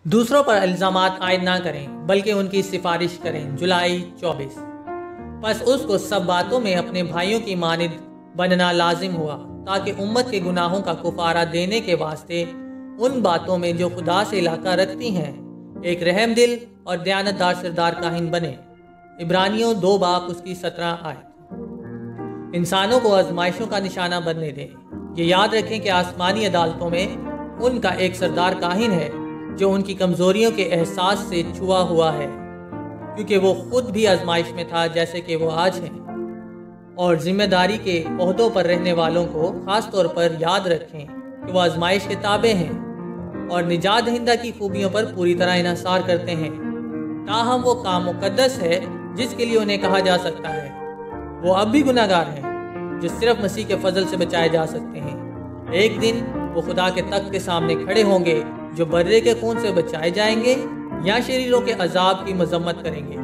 دوسروں پر الزامات عائد نہ کریں بلکہ ان کی سفارش کریں۔ جولائی 24۔ پس اس کو سب باتوں میں اپنے بھائیوں کی مانند بننا لازم ہوا تاکہ امت کے گناہوں کا کفارہ دینے کے واسطے ان باتوں میں جو خدا سے علاقہ رکھتی ہیں ایک رحم دل اور دیانتدار سردار کاہن بنے۔ عبرانیوں 2:17 آیت۔ انسانوں کو آزمائشوں کا نشانہ بننے دیں۔ یہ یاد رکھیں کہ آسمانی عدالتوں میں ان کا ایک سردار کاہن ہے جو ان کی کمزوریوں کے احساس سے چھوا ہوا ہے، کیونکہ وہ خود بھی آزمائش میں تھا جیسے کہ وہ آج ہیں۔ اور ذمہ داری کے عہدوں پر رہنے والوں کو خاص طور پر یاد رکھیں کہ وہ آزمائش کے تابع ہیں اور نجات دہندہ کی خوبیوں پر پوری طرح انحصار کرتے ہیں۔ تاہم وہ کام مقدس ہے جس کے لیے انہیں کہا جا سکتا ہے۔ وہ اب بھی گناہگار ہیں جو صرف مسیح کے فضل سے بچائے جا سکتے ہیں۔ ایک دن وہ خدا کے تخت کے سامنے کھڑے ہوں گے جو برے کے خون سے بچائے جائیں گے یا شریروں کے عذاب کی مذمت کریں گے۔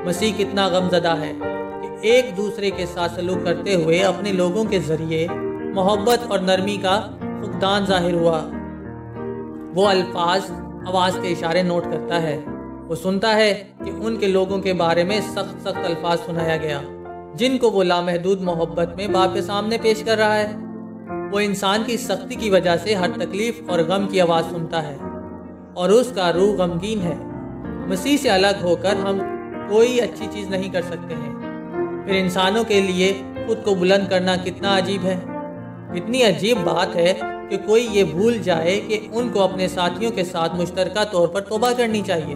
مسیح کتنا غم زدہ ہے کہ ایک دوسرے کے ساتھ سلوک کرتے ہوئے اپنے لوگوں کے ذریعے محبت اور نرمی کا فقدان ظاہر ہوا۔ وہ الفاظ آواز کے اشارے نوٹ کرتا ہے۔ وہ سنتا ہے کہ ان کے لوگوں کے بارے میں سخت سخت الفاظ سنایا گیا جن کو وہ لامحدود محبت میں باپ کے سامنے پیش کر رہا ہے۔ وہ انسان کی سختی کی وجہ سے ہر تکلیف اور غم کی آواز سنتا ہے اور اس کا روح غمگین ہے۔ مسیح سے الگ ہو کر ہم کوئی اچھی چیز نہیں کر سکتے ہیں۔ پھر انسانوں کے لیے خود کو بلند کرنا کتنا عجیب ہے۔ اتنی عجیب بات ہے کہ کوئی یہ بھول جائے کہ ان کو اپنے ساتھیوں کے ساتھ مشترکہ طور پر توبہ کرنی چاہیے،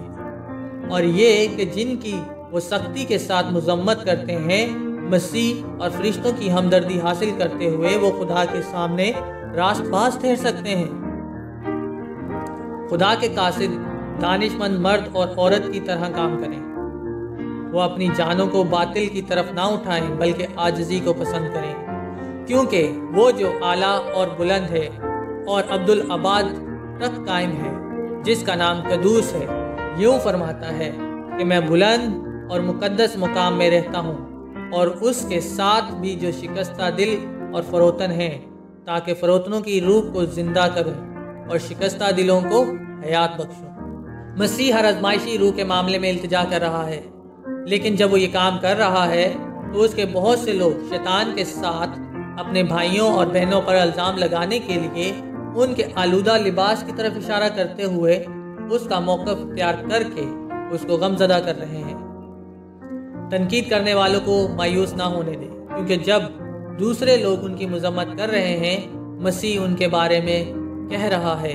اور یہ کہ جن کی وہ سختی کے ساتھ مذمت کرتے ہیں مسیح اور فرشتوں کی ہمدردی حاصل کرتے ہوئے وہ خدا کے سامنے راست باز ٹھہر سکتے ہیں۔ خدا کے قاصد دانش مند مرد اور عورت کی طرح کام کریں۔ وہ اپنی جانوں کو باطل کی طرف نہ اٹھائیں بلکہ عاجزی کو پسند کریں، کیونکہ وہ جو اعلیٰ اور بلند ہے اور عبدالآباد تک قائم ہے، جس کا نام قدوس ہے، یوں فرماتا ہے کہ میں بلند اور مقدس مقام میں رہتا ہوں، اور اس کے ساتھ بھی جو شکستہ دل اور فروتن ہیں، تاکہ فروتنوں کی روح کو زندہ کروں اور شکستہ دلوں کو حیات بخشوں۔ مسیح ہر آزمائشی روح کے معاملے میں التجا کر رہا ہے، لیکن جب وہ یہ کام کر رہا ہے تو اس کے بہت سے لوگ شیطان کے ساتھ اپنے بھائیوں اور بہنوں پر الزام لگانے کے لیے ان کے آلودہ لباس کی طرف اشارہ کرتے ہوئے اس کا موقف اختیار کر کے اس کو غمزدہ کر رہے ہیں۔ تنقید کرنے والوں کو مایوس نہ ہونے دیں، کیونکہ جب دوسرے لوگ ان کی مذمت کر رہے ہیں مسیح ان کے بارے میں کہہ رہا ہے،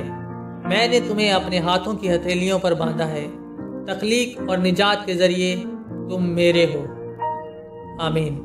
میں نے تمہیں اپنے ہاتھوں کی ہتھیلیوں پر باندھا ہے، تخلیق اور نجات کے ذریعے تم میرے ہو۔ آمین۔